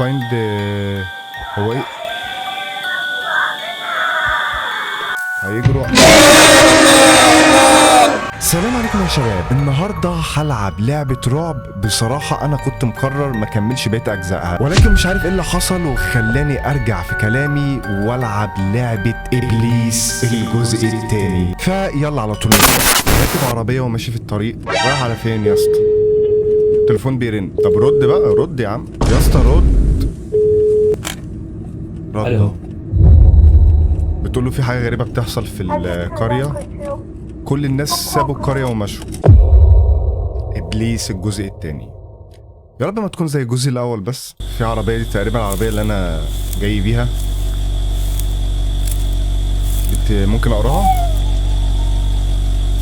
فايند. هو ايه؟ هيجروا. السلام عليكم يا شباب. النهارده هلعب لعبة رعب. بصراحة أنا كنت مقرر ما كملش بقية أجزائها، ولكن مش عارف إيه اللي حصل وخلاني أرجع في كلامي وألعب لعبة إبليس الجزء التاني. فيلا على طول راكب عربية وماشي في الطريق. رايح على فين يا اسطى؟ التليفون بيرن. طب رد بقى، رد يا عم يا اسطى، رد. الو. بتقول له في حاجة غريبة بتحصل في القرية. كل الناس سابوا القرية ومشوا. إبليس الجزء التاني. يا رب ما تكون زي الجزء الأول. بس في عربية، دي تقريبا العربية اللي أنا جاي بيها. ممكن أقراها؟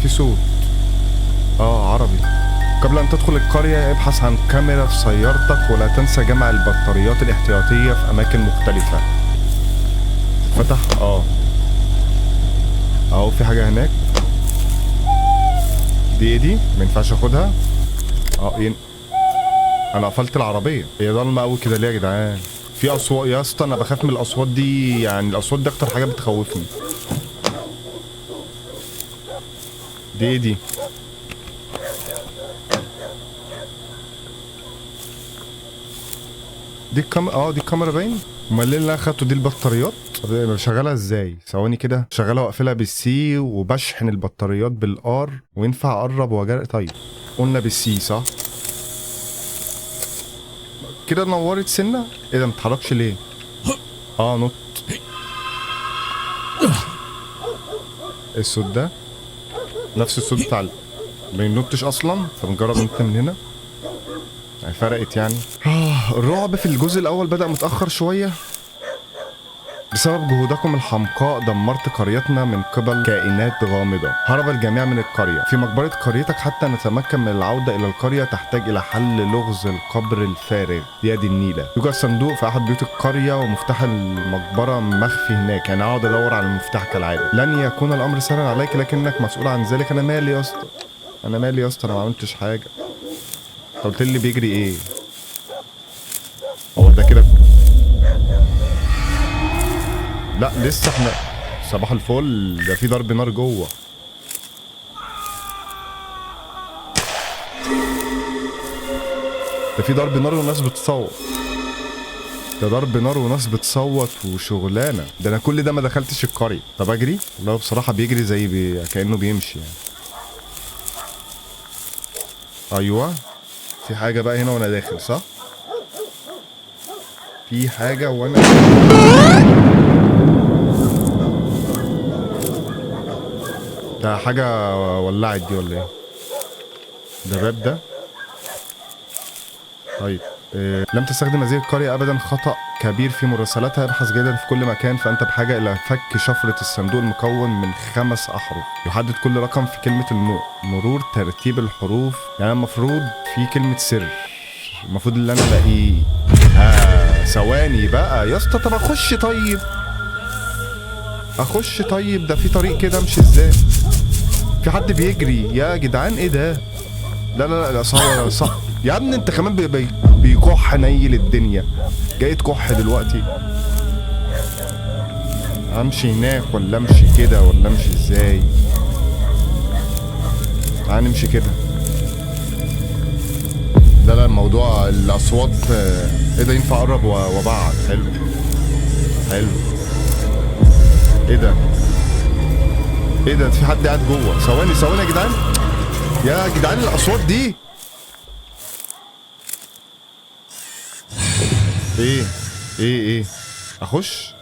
في صوت. عربي. قبل أن تدخل القرية ابحث عن كاميرا في سيارتك ولا تنسى جمع البطاريات الاحتياطية في أماكن مختلفة. فتح. أهو في حاجة هناك. دي ما ينفعش اخدها. انا قفلت العربيه. هي ضلمه قوي كده ليه يا جدعان؟ في اصوات يا اسطى، انا بخاف من الاصوات دي. يعني الاصوات دي اكتر حاجه بتخوفني. دي دي الكاميرا. دي الكاميرا باين. امال اللي انا اخدته دي البطاريات. طب بشغلها ازاي؟ ثواني كده. شغلها واقفلها بالسي وبشحن البطاريات بالار. وينفع اقرب واجري؟ طيب قلنا بالسي صح كده. نورت سنه. ايه ده متحركش ليه؟ نط. الصوت ده نفس الصوت بتاع ما ينطش اصلا. طب نجرب ننط من هنا. فرقت يعني. الرعب في الجزء الاول بدأ متأخر شوية. بسبب جهودكم الحمقاء دمرت قريتنا من قبل كائنات غامضة. هرب الجميع من القرية. في مقبرة قريتك حتى نتمكن من العودة إلى القرية تحتاج إلى حل لغز القبر الفارغ يد النيلة. يوجد صندوق في أحد بيوت القرية ومفتاح المقبرة مخفي هناك. يعني أقعد أدور على المفتاح كالعادة. لن يكون الأمر سهلا عليك لكنك مسؤول عن ذلك. أنا مالي يا اسطى؟ أنا ما عملتش حاجة. قلت لي بيجري إيه؟ هو ده كده. لا لسه احنا. صباح الفل. ده في ضرب نار جوه. ده في ضرب نار وناس بتصوت. ده ضرب نار وناس بتصوت وشغلانه. ده انا كل ده ما دخلتش القريه. طب اجري؟ والله بصراحه بيجري زي كانه بيمشي يعني. ايوه في حاجه بقى هنا وانا داخل صح؟ في حاجه وانا ده حاجه ولعت دي ولا ايه؟ ده باب ده. طيب لم تستخدم هذه القرية أبدا. خطأ كبير في مراسلاتها. ابحث جيدا في كل مكان. فأنت بحاجة إلى فك شفرة الصندوق المكون من 5 أحرف. يحدد كل رقم في كلمة مرور ترتيب الحروف. يعني المفروض في كلمة سر. المفروض اللي أنا ألاقيه. ثواني بقى يا اسطى. طب أخش طيب. ده في طريق كده أمشي إزاي؟ في حد بيجري يا جدعان. إيه ده؟ لا صح يا ابني. انت كمان بيكح نيل الدنيا. جاي تكح دلوقتي. امشي هناك ولا امشي كده ولا امشي ازاي؟ تعال نمشي كده. لا الموضوع الاصوات. ايه ده؟ ينفع اقرب وابعد. حلو. ايه ده؟ في حد قاعد جوه. ثواني يا جدعان الاصوات دي. ايه اخش.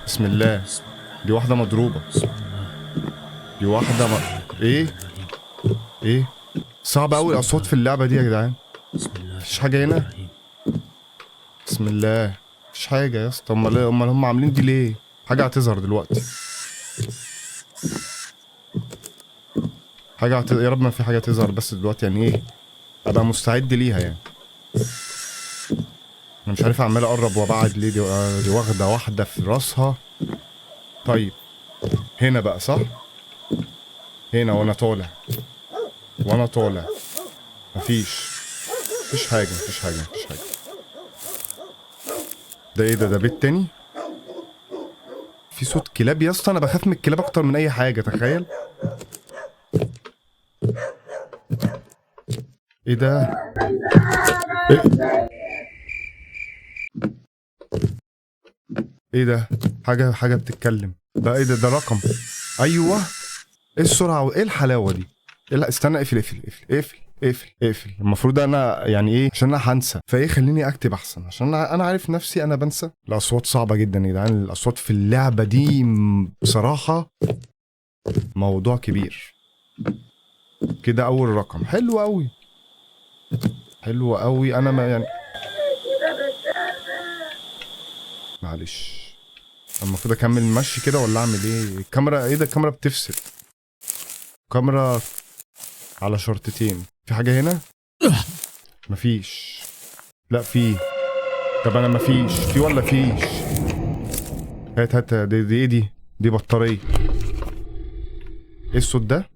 بسم الله. دي واحدة مضروبة. ايه صعب قوي الاصوات في اللعبة دي يا جدعان. مفيش حاجة هنا. بسم الله. مفيش حاجة يا اسطى. امال هم عاملين دي ليه؟ حاجة هتظهر دلوقتي. يا رب ما في حاجة تظهر بس دلوقتي. يعني ايه؟ ابقى مستعد ليها يعني. انا مش عارف عمال اقرب وابعد ليه. دي واخده واحده في راسها. طيب هنا بقى صح. هنا وانا طالع. مفيش. مفيش حاجة مفيش حاجة مفيش حاجة. ده ايه ده بيت تاني؟ في صوت كلاب يا اسطى، انا بخاف من الكلاب اكتر من اي حاجة، تخيل. ايه ده؟ ايه, إيه ده؟ حاجة بتتكلم. ده ايه ده رقم. ايوه. ايه السرعة وايه الحلاوة دي؟ إيه، لا استنى، اقفل اقفل اقفل اقفل اقفل اقفل. المفروض انا يعني ايه، عشان انا هنسى، فايه خليني اكتب احسن، عشان انا عارف نفسي انا بنسى. الاصوات صعبة جدا يا جدعان، الاصوات في اللعبة دي بصراحة موضوع كبير. كده اول رقم حلو قوي، حلو قوي. انا ما يعني معلش، المفروض اكمل مشي كده ولا اعمل ايه؟ الكاميرا ايه ده؟ الكاميرا بتفصل. كاميرا على شرطتين. في حاجة هنا؟ مفيش. لا في. طب انا مفيش في ولا فيش؟ هات هات. دي ايه دي بطارية. ايه الصوت ده؟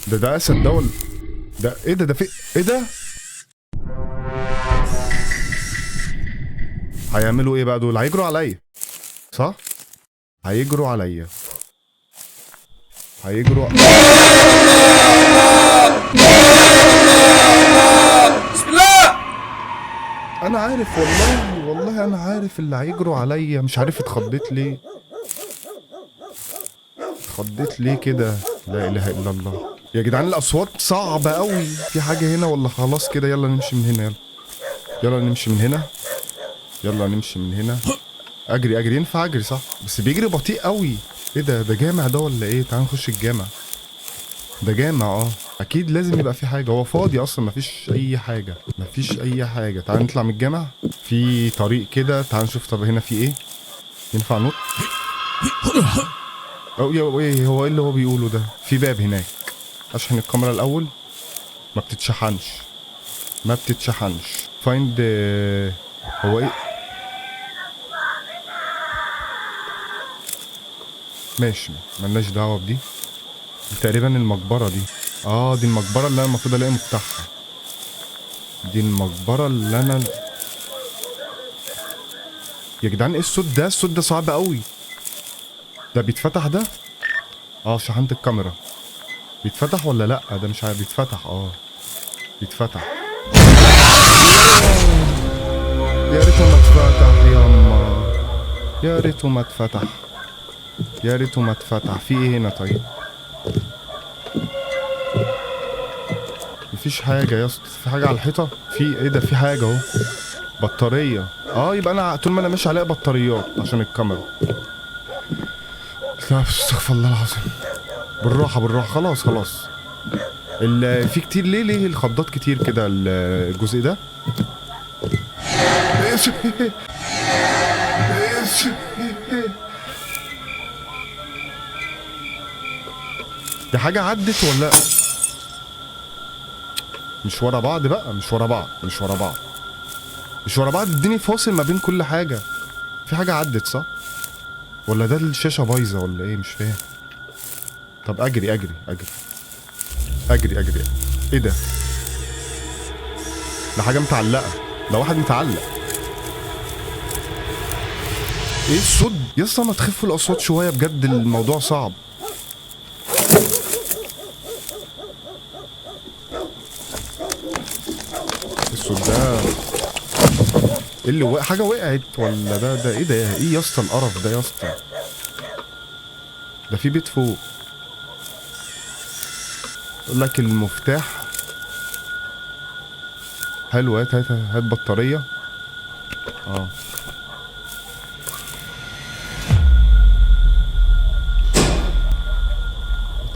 ده اسد ده ولا ده ايه ده في ايه ده؟ هيعملوا ايه بقى دول؟ هيجروا عليا صح؟ هيجروا عليا. هيجروا. بسم الله. انا عارف والله انا عارف اللي هيجروا عليا. مش عارف اتخضيت ليه. اتخضيت ليه كده؟ لا اله الا الله يا جدعان، الاصوات صعبة قوي. في حاجة هنا ولا خلاص كده؟ يلا نمشي من هنا. يلا نمشي من هنا. يلا نمشي من هنا. اجري ينفع اجري صح؟ بس بيجري بطيء قوي. ايه ده جامع ده ولا ايه؟ تعال نخش الجامع. ده جامع اكيد لازم يبقى في حاجه. هو فاضي اصلا، مفيش اي حاجه مفيش اي حاجه. تعال نطلع من الجامع. في طريق كده، تعال نشوف. طب هنا في ايه؟ ينفع نط؟ او ايه هو؟ ايه اللي هو بيقوله ده؟ في باب هناك. اشحن الكاميرا الاول. ما بتتشحنش. فايند. هو ايه؟ ماشي ملناش دعوه بدي. تقريبا المقبره دي. دي المقبره اللي انا المفروض الاقي مفتاحها. دي المقبره اللي انا يا جدعان ايه الصوت ده؟ الصوت ده صعب قوي. ده بيتفتح ده؟ شحنت الكاميرا. بيتفتح ولا لا؟ ده مش عارف. بيتفتح بيتفتح. يا ريته ما اتفتح ياما. يا ريته ما اتفتح. يا ريته ما اتفتح. في ايه هنا طيب؟ مفيش حاجة يا اسطى. في حاجة على الحيطة؟ في ايه ده؟ في حاجة اهو. بطارية. يبقى انا طول ما انا ماشي هلاقي بطاريات عشان الكاميرا. لا استغفر الله العظيم. بالراحة خلاص. في كتير ليه الخضات كتير كده الجزء ده؟ دي حاجة عدت ولا مش ورا بعض بقى؟ مش ورا بعض. اديني فاصل ما بين كل حاجة. في حاجة عدت صح؟ ولا ده الشاشة بايظة ولا ايه؟ مش فاهم. طب اجري. ايه ده؟ ده حاجة متعلقة. ده واحد متعلق. ايه الصوت يا اسطى؟ ما تخفوا الاصوات شوية بجد، الموضوع صعب. الصوت ده ايه اللي حاجة وقعت ولا ده ايه ده؟ ايه يا اسطى القرف ده يا اسطى؟ ده في بيت فوق. يقول لك المفتاح. حلو. هات بطارية.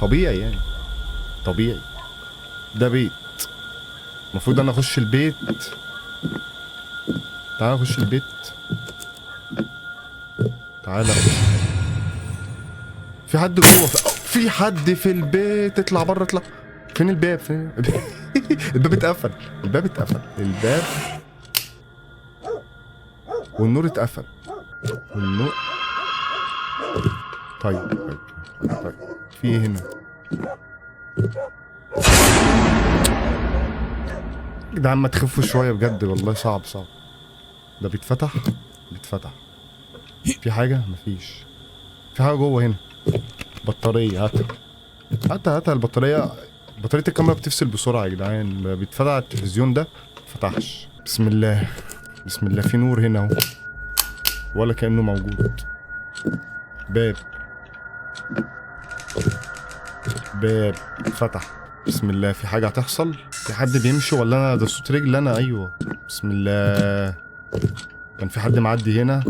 طبيعي يعني. طبيعي. ده بيت. المفروض انا اخش البيت. تعال اخش البيت. تعالى. في حد جوه. في حد في البيت. اطلع بره اطلع. فين الباب؟ فين الباب اتقفل. الباب والنور اتقفل. والنور. طيب. في ايه هنا؟ جدعان ما تخفوا شويه بجد والله، صعب صعب. ده بيتفتح بيتفتح. في حاجه؟ مفيش. في حاجه جوه هنا. بطاريه، هاتها البطاريه. بطاريه الكاميرا بتفصل بسرعه يا جدعان. بيتفتح التلفزيون ده مفتحش. بسم الله بسم الله. في نور هنا اهو ولا كأنه موجود. باب فتح. بسم الله. في حاجة هتحصل؟ في حد بيمشي ولا انا ده صوت رجل انا؟ ايوه. بسم الله. كان في حد معدي هنا.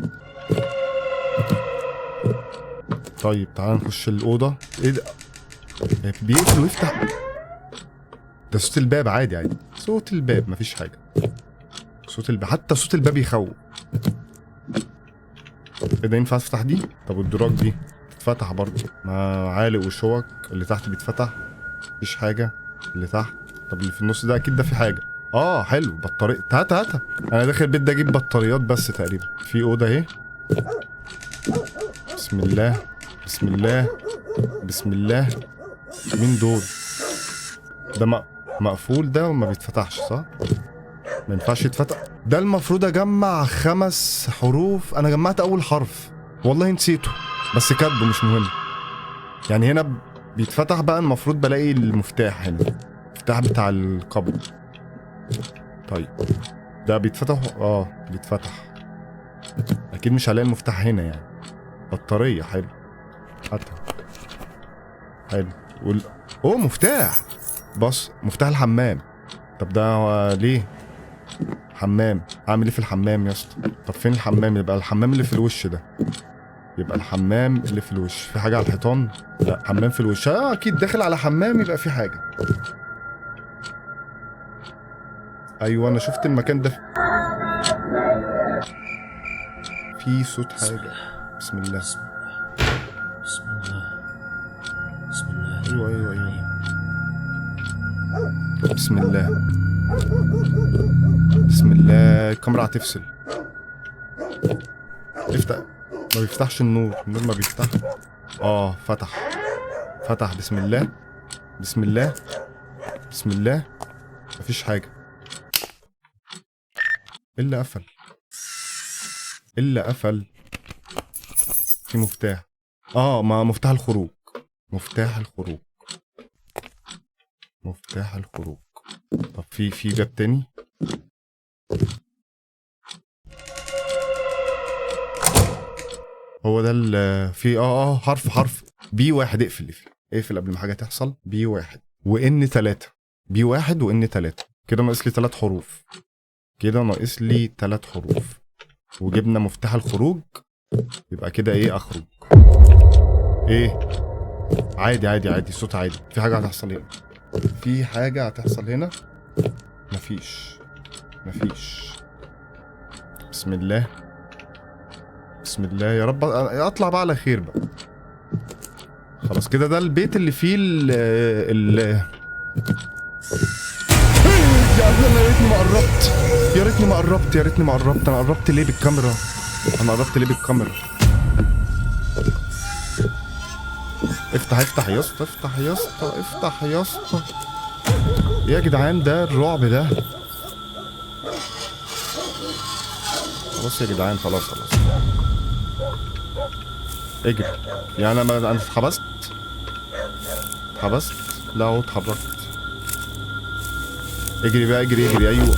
طيب تعال نخش الأوضة. ايه ده؟ بيقفل ويفتح. ده صوت الباب. عادي صوت الباب مفيش حاجة. صوت الباب، حتى صوت الباب يخوف. ايه ده؟ ينفع افتح دي؟ طب والدراج دي تتفتح برضه؟ معالق وشوك. اللي تحت بيتفتح. مفيش حاجة. اللي تحت. طب اللي في النص ده اكيد ده في حاجة. حلو. بطارية. هاتها. انا داخل البيت ده اجيب بطاريات بس تقريبا. في اوضة اهي. بسم الله بسم الله بسم الله. مين دول؟ ده مقفول ده وما بيتفتحش صح؟ ما ينفعش يتفتح. ده المفروض اجمع 5 حروف. انا جمعت اول حرف والله نسيته، بس كاتبه مش مهم. يعني هنا بيتفتح بقى. المفروض بلاقي المفتاح هنا، المفتاح بتاع القبض. طيب ده بيتفتح. بيتفتح. اكيد مش هلاقي المفتاح هنا يعني. بطارية. حلو. هاتها. حلو. مفتاح. بص، مفتاح الحمام. طب ده ليه حمام؟ اعمل ايه في الحمام يا اسطى؟ طب فين الحمام؟ يبقى الحمام اللي في الوش ده. يبقى الحمام اللي في الوش. في حاجة على الحيطان؟ لا، حمام في الوش. اكيد داخل على حمام، يبقى في حاجة. ايوه انا شفت المكان ده. في صوت حاجة. بسم الله بسم الله بسم الله. ايوه. بسم الله بسم الله. الكاميرا هتفصل. افتح. ما بيفتحش النور ما بيفتح. فتح. بسم الله بسم الله بسم الله. مفيش حاجة. إلا قفل. في مفتاح. ما مفتاح الخروج. طب في باب تاني. هو ده في حرف B1. اقفل قبل ما حاجة تحصل. B1 وN 3. B1 وN 3. كده ناقص لي 3 حروف. وجبنا مفتاح الخروج. يبقى كده ايه؟ اخرج. ايه؟ عادي صوت عادي. في حاجة هتحصل هنا. مفيش. بسم الله يا رب اطلع بقى على خير بقى. خلاص كده ده البيت اللي فيه يا ريتني ما قربت. انا قربت ليه بالكاميرا؟ افتح يا اسطى. يا جدعان ده الرعب ده. خلاص يا جدعان. خلاص اجري. يعني انا اتحبست. لا اهو اتحركت. اجري بقى. ايوه.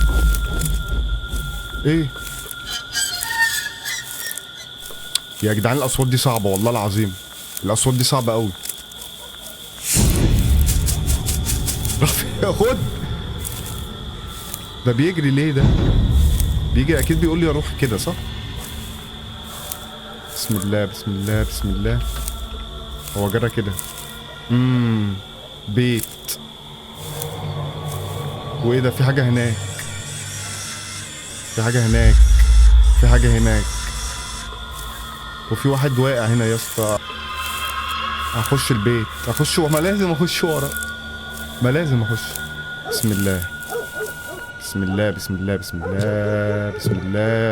ايه يا جدعان؟ الاصوات دي صعبه والله العظيم. الاصوات دي صعبه قوي. خد. ده بيجري ليه ده؟ بيجري اكيد بيقول لي اروح كده صح؟ بسم الله. هو جرى كده. بيت. وايه ده؟ في حاجه هناك. وفي واحد واقع هنا يا اسطى. هخش البيت. ما لازم اخش ورا. بسم الله.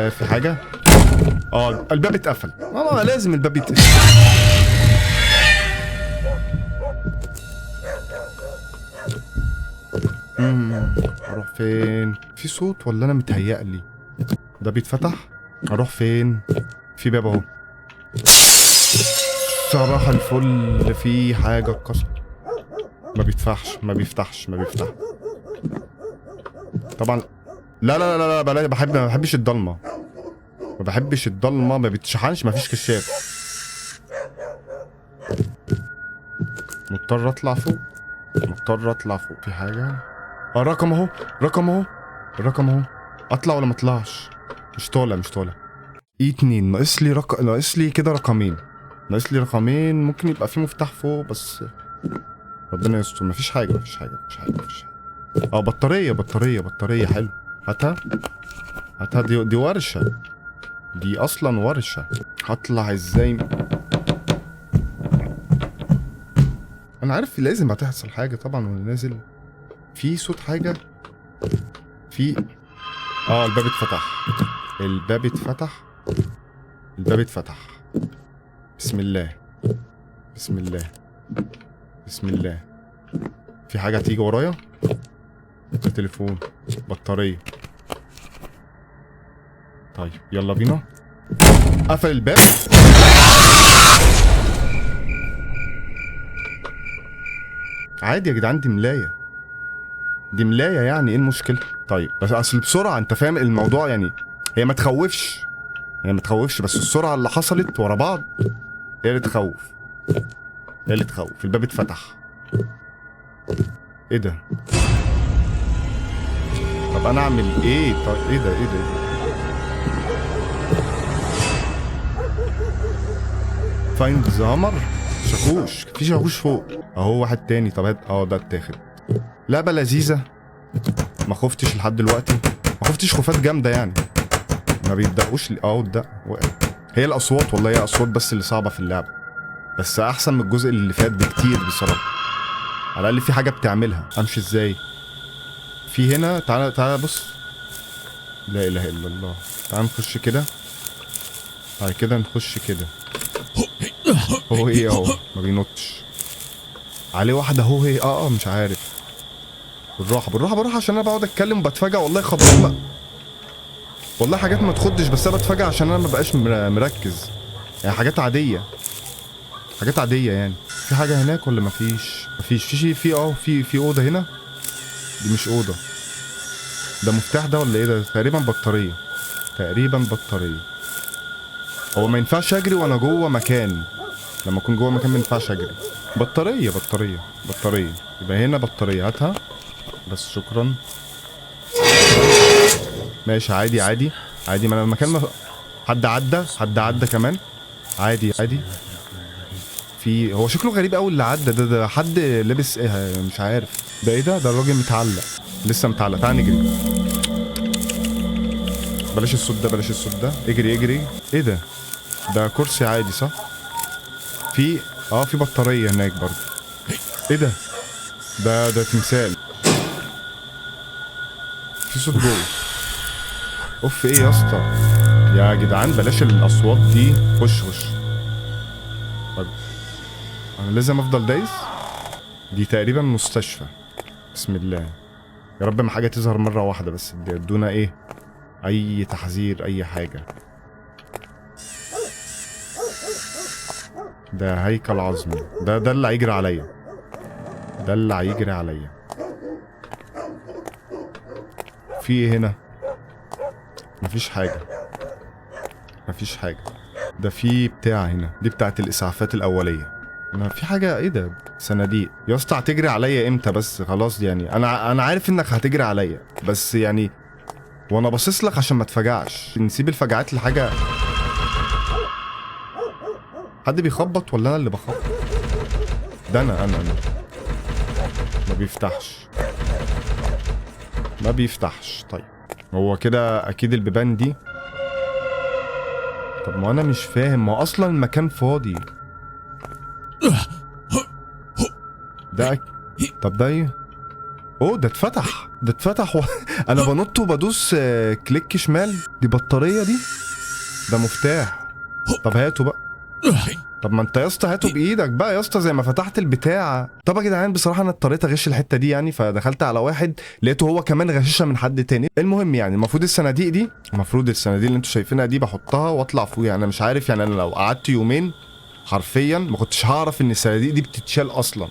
في حاجه. الباب اتقفل. لازم الباب يتقفل. اروح فين؟ في صوت ولا انا متهيألي؟ ده بيتفتح؟ اروح فين؟ في باب اهو. صباح الفل. في حاجة اتكسرت. ما بيفتحش ما بيفتحش ما بيفتح. طبعا لا لا لا لا بلاش. ما بحبش الضلمة. ما بحبش الضلمة. ما بيتشحنش. ما فيش كشاف. مضطر اطلع فوق. مضطر اطلع فوق. في حاجة. رقم اهو. رقم اهو. الرقم اهو. اطلع ولا ما اطلعش؟ مش طالع مش طالع. E2 ناقص لي ناقص لي كده رقمين. ناقص لي رقمين. ممكن يبقى في مفتاح فوق بس ربنا يستر. مفيش حاجة مفيش حاجة مفيش حاجة مفيش حاجة. بطارية حلو. هاتها. هاتها. دي ورشة. دي اصلا ورشة. هطلع ازاي؟ انا عارف لازم هتحصل حاجة طبعا وانا نازل. في صوت حاجة. في الباب اتفتح. الباب اتفتح. الباب اتفتح. بسم الله. بسم الله. بسم الله. في حاجة هتيجي ورايا. تليفون. بطارية. طيب يلا بينا. قفل الباب. عادي يا جدعان. دي ملاية. دي ملاية يعني ايه المشكلة؟ طيب بس اصل بسرعة انت فاهم الموضوع يعني. هي ما تخوفش. هي ما تخوفش بس السرعة اللي حصلت ورا بعض هي اللي تخوف. هي اللي تخوف. الباب اتفتح. ايه ده؟ طب انا اعمل ايه؟ طيب ايه ده؟ ايه ده؟ فايند ذا هامر. شاكوش. في شاكوش فوق اهو. واحد تاني. طب هات. ده اتاخد. لعبة لذيذة. ما خفتش لحد دلوقتي. ما خفتش خوفات جامدة يعني. ما بيتدقوش لي. الدق وقع. هي الاصوات والله. هي اصوات بس اللي صعبة في اللعبة. بس احسن من الجزء اللي فات بكتير بصراحة. على الاقل في حاجة بتعملها. امشي ازاي؟ في هنا. تعالى بص. لا اله الا الله. تعالى نخش كده. بعد كده نخش كده. هو ايه اهو. ما بينطش عليه واحدة اهو. هي مش عارف. بالراحة عشان انا بقعد اتكلم وبتفاجئ والله. خبط والله حاجات ما تخدش بس انا بتفاجئ عشان انا ما بقاش مركز. يعني حاجات عادية. حاجات عادية يعني. في حاجة هناك ولا مفيش؟ مفيش. في أوضة هنا. دي مش أوضة. ده مفتاح ده ولا ايه ده؟ تقريبا بطارية. تقريبا بطارية. هو ما ينفعش اجري وانا جوه مكان. لما اكون جوه مكان ما ينفعش اجري. بطارية. يبقى هنا بطارية. هاتها. بس شكرا. ماشي. عادي. ما انا المكان حد عدى كمان. عادي. في هو شكله غريب قوي اللي عدى ده حد لابس ايه مش عارف. ده ايه ده؟ ده الراجل متعلق. لسه متعلق. تعال نجري. بلاش الصوت ده. اجري. ايه ده؟ ده كرسي عادي صح؟ في بطارية هناك برضه. ايه ده؟ ده تمثال. في صوت جوه. اوف. ايه يا اسطى؟ يا جدعان بلاش الاصوات دي. خش. طيب انا لازم افضل دايس. دي تقريبا مستشفى. بسم الله. يا رب ما حاجة تظهر مرة واحدة بس. ادونا ايه؟ اي تحذير اي حاجة. ده هيكل عظمي. ده اللي هيجري عليا. في ايه هنا؟ مفيش حاجة. ده في بتاع هنا. دي بتاعت الاسعافات الاولية. ما في حاجة. ايه ده؟ صناديق. يا اسطى هتجري عليا امتى بس؟ خلاص يعني انا عارف انك هتجري عليا بس يعني وانا باصص لك عشان ما تفجعش. نسيب الفجعات لحاجة. حد بيخبط ولا انا اللي بخبط؟ ده انا ما بيفتحش. طيب هو كده اكيد البيبان دي. طب ما انا مش فاهم. ما اصلا المكان فاضي. طب ده ايه؟ ده اتفتح انا بنط وبدوس كليك شمال. دي بطارية دي. ده مفتاح. طب هاته بقى. طب ما انت يا اسطى هاته بايدك بقى يا اسطى زي ما فتحت البتاع. طب يا جدعان بصراحه انا اضطريت اغش الحته دي يعني، فدخلت على واحد لقيته هو كمان غششها من حد تاني. المهم يعني المفروض الصناديق دي، اللي انتوا شايفينها دي بحطها واطلع فوق. يعني انا مش عارف، يعني انا لو قعدت يومين حرفيا ما كنتش هعرف ان الصناديق دي بتتشال اصلا،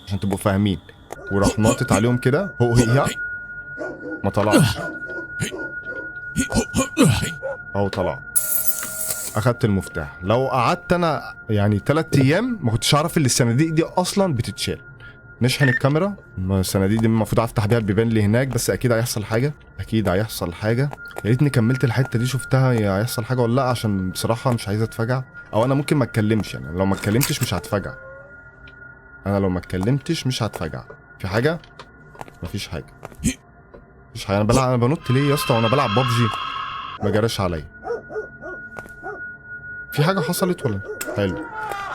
عشان تبقوا فاهمين. وراح ناطط عليهم كده هو هي ما طلعش اهو طلع. اخدت المفتاح. لو قعدت انا يعني 3 ايام ما كنتش اعرف ان الصناديق دي اصلا بتتشال. نشحن الكاميرا. الصناديق دي المفروض افتح بيها البيبان اللي هناك، بس اكيد هيحصل حاجه، اكيد هيحصل حاجه. يا ريتني كملت الحته دي شفتها هيحصل حاجه ولا لا، عشان بصراحه مش عايز اتفجع. او انا ممكن ما اتكلمش، يعني لو ما اتكلمتش مش هتفجع. مش هتفجع. في حاجه؟ مفيش حاجه. انا بنط ليه يا اسطى وانا بلعب بابجي؟ ما جراش عليا. في حاجه حصلت ولا؟ حلو.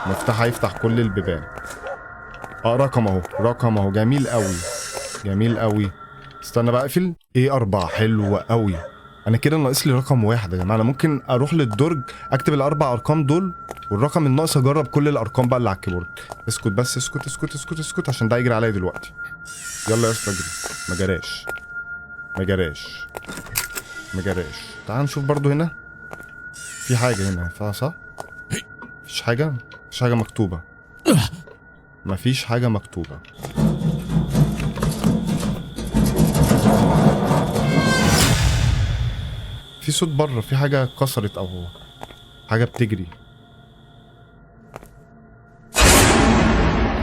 المفتاح هيفتح كل البيبان. رقم اهو جميل قوي. استنى بقى اقفل. ايه 4 حلوة قوي. انا كده ناقص لي رقم 1 يا جماعه. انا ممكن اروح للدرج اكتب ال4 ارقام دول، والرقم الناقص اجرب كل الارقام بقى اللي على الكيبورد. اسكت بس، اسكت عشان ده يجري عليا دلوقتي. يلا يا اسطى اجري. ما جراش. تعال نشوف برضو هنا في حاجه هنا صح؟ مفيش حاجه مكتوبه. في صوت بره، في حاجه اتكسرت او حاجه بتجري.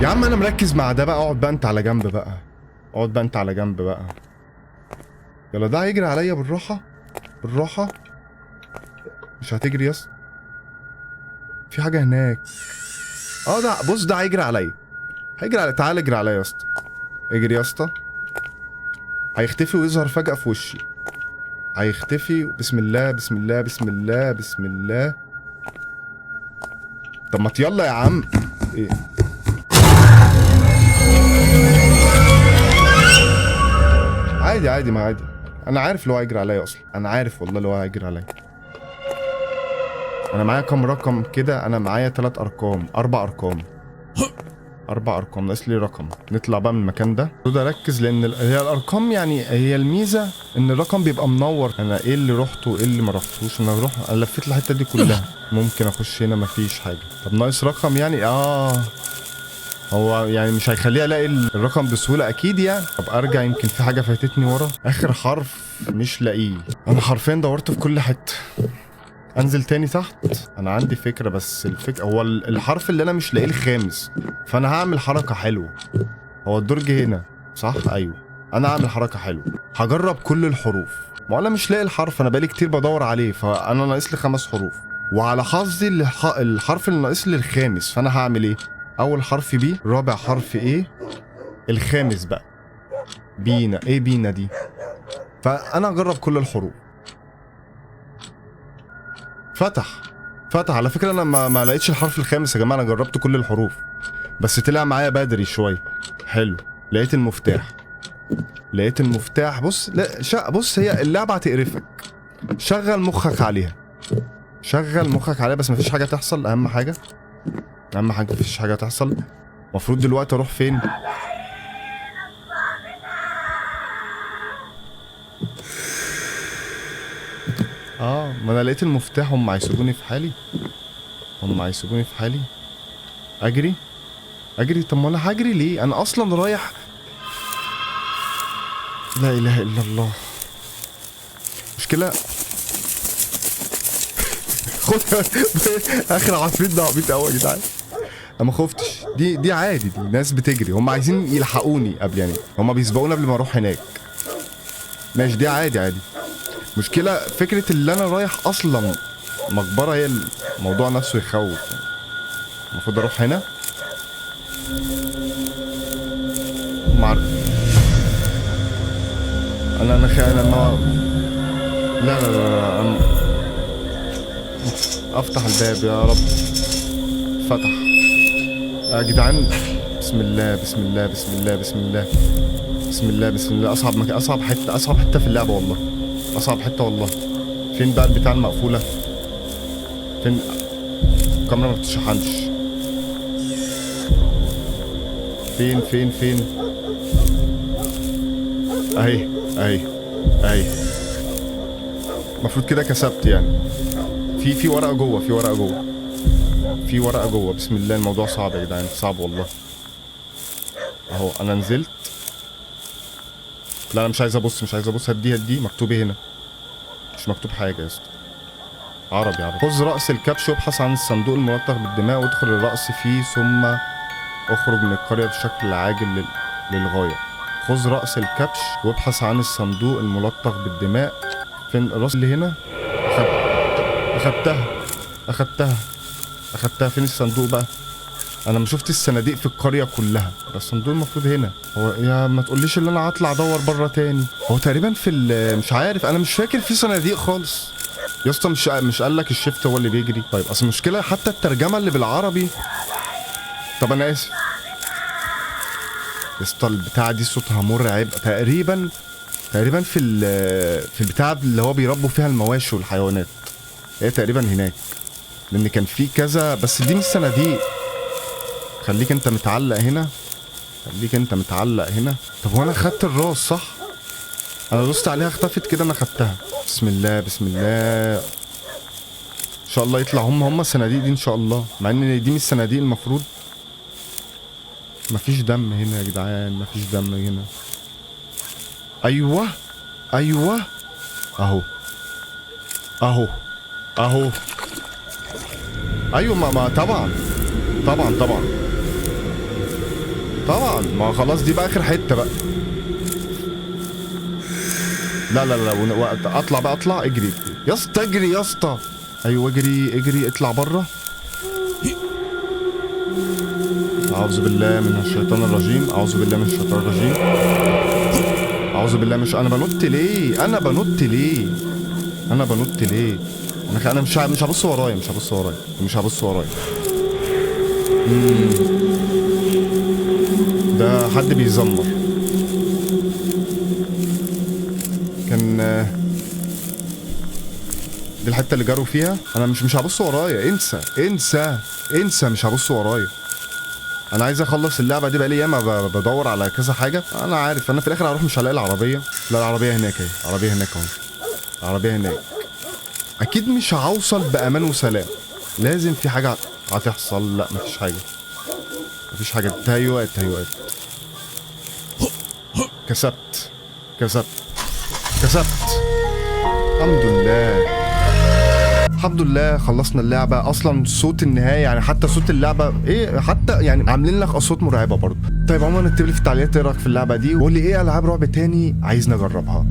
يا عم انا مركز مع ده بقى. اقعد بقى انت على جنب بقى. يلا ده هيجري عليا بالراحه. مش هتجري يا اسطى. في حاجه هناك. ده بص، ده هيجري عليا. تعال اجري عليا يا اسطى. اجري يا اسطى. هيختفي ويظهر فجأة في وشي. بسم الله. طب ما يلا يا عم. ايه؟ عادي ما عادي. انا عارف اللي هو هيجري عليا اصلا. انا عارف والله اللي هو هيجري عليا. انا معايا كام رقم كده؟ انا معايا 3 ارقام 4 ارقام. 4 ارقام، ناقص لي رقم. نطلع بقى من المكان ده. المفروض اركز لان هي الارقام، يعني هي الميزه ان الرقم بيبقى منور. انا ايه اللي رحته وايه اللي ما رحتوش؟ انا لفيت الحته دي كلها. ممكن اخش هنا مفيش حاجه. طب ناقص رقم يعني. هو يعني مش هيخليني الاقي الرقم بسهوله اكيد يعني. طب ارجع، يمكن في حاجه فاتتني ورا. اخر حرف مش لاقيه. انا حرفيا دورت في كل حته. انزل تاني تحت. انا عندي فكره، بس الفكره هو الحرف اللي انا مش لاقيه الخامس. فانا هعمل حركه حلوه. هو الدرج هنا صح؟ ايوه. انا هعمل حركه حلوه. هجرب كل الحروف. ما انا مش لاقي الحرف، انا بقالي كتير بدور عليه. فانا ناقص لي 5 حروف، وعلى حظي الحرف اللي ناقص لي الخامس. فانا هعمل ايه؟ اول حرف بي، رابع حرف ايه، الخامس بقى بينا. ايه بينا دي؟ فانا هجرب كل الحروف. فتح على فكره. انا ما لقيتش الحرف الخامس يا جماعه. انا جربت كل الحروف بس طلع معايا بدري شويه. حلو. لقيت المفتاح. بص، لا بص، هي اللعبه هتقرفك. شغل مخك عليها بس مفيش حاجه تحصل. اهم حاجه مفيش حاجه تحصل. المفروض دلوقتي اروح فين؟ ما انا لقيت المفتاح. هم هيسيبوني في حالي. اجري. طب ما انا هجري ليه؟ انا اصلا رايح. لا اله الا الله. مشكله. خد اخر عفريت ده عبيط قوي يا جدعان. انا ما خفتش. دي عادي. دي ناس بتجري. هم عايزين يلحقوني قبل، يعني هم بيسبقوني قبل ما اروح هناك. ماشي، دي عادي. مشكلة فكرة اللي انا رايح اصلا مقبرة، هي الموضوع نفسه يخوف. المفروض اروح هنا. انا ما لا افتح الباب يا رب. فتح يا جدعان. بسم الله. اصعب حته في اللعبه والله. فين بقى البتاع المقفوله؟ فين؟ الكاميرا ما بتشحنش. فين فين فين؟ اهي اهي اهي. المفروض كده كسبت يعني. في ورقة جوه، في ورقة جوه، في ورقة جوه. بسم الله، الموضوع صعب يا جدعان، صعب والله. اهو انا نزلت. لا انا مش عايز ابص، مش عايز ابص. هدي هدي. مكتوب ايه هنا؟ مش مكتوب حاجة يا اسطى. عربي عربي. خذ رأس الكبش وابحث عن الصندوق الملطخ بالدماء وادخل الرأس فيه ثم اخرج من القرية بشكل عاجل للغاية. خذ رأس الكبش وابحث عن الصندوق الملطخ بالدماء. فين الراس اللي هنا؟ اخدتها. فين الصندوق بقى؟ انا ما شفت الصناديق في القرية كلها. الصندوق المفروض هنا. هو يا ما تقوليش ان انا هطلع ادور بره تاني. هو تقريبا في مش عارف، انا مش فاكر في صناديق خالص يا اسطى. مش قال لك الشيفت هو اللي بيجري؟ طيب اصل المشكله حتى الترجمه اللي بالعربي. طب انا اسف يا اسطى، البتاعه دي صوتها مرعب. تقريبا في البتاعه اللي هو بيربوا فيها المواشي والحيوانات. هي تقريبا هناك، لان كان في كذا. بس دي مش صناديق. خليك انت متعلق هنا. طب هو انا خدت الراس صح؟ انا دوست عليها اختفت كده. انا خدتها. بسم الله بسم الله. ان شاء الله يطلع هم الصناديق دي ان شاء الله، مع ان دي مش صناديق المفروض. مفيش دم هنا يا جدعان، مفيش دم هنا. ايوه اهو ايوه. ما طبعا ما خلاص دي بقى اخر حته بقى. لا اطلع بقى، اجري يا اسطى، اجري يا اسطى. ايوه اجري اطلع بره. اعوذ بالله من الشيطان الرجيم. انا بنط ليه؟ انا مش هبص ورايا. ده حد بيزمر. كان دي الحته اللي جاروا فيها. انا مش هبص ورايا. انسى مش هبص ورايا. انا عايز اخلص اللعبه دي. بقى لي ياما بدور على كذا حاجه. انا عارف انا في الاخر هروح مش هلاقي العربيه. لا العربيه هناك اهي. العربيه هناك. اكيد مش هوصل بامان وسلام. لازم في حاجه هتحصل. لا مفيش حاجه. تهيؤات. كسبت. الحمد لله خلصنا اللعبة. اصلا صوت النهاية يعني، حتى صوت اللعبة ايه، حتى يعني عاملين لك اصوات مرعبة برضه. طيب عموما اكتب لي في التعليقات ايه رايك في اللعبة دي، وقول لي ايه العاب رعب تاني عايزني اجربها.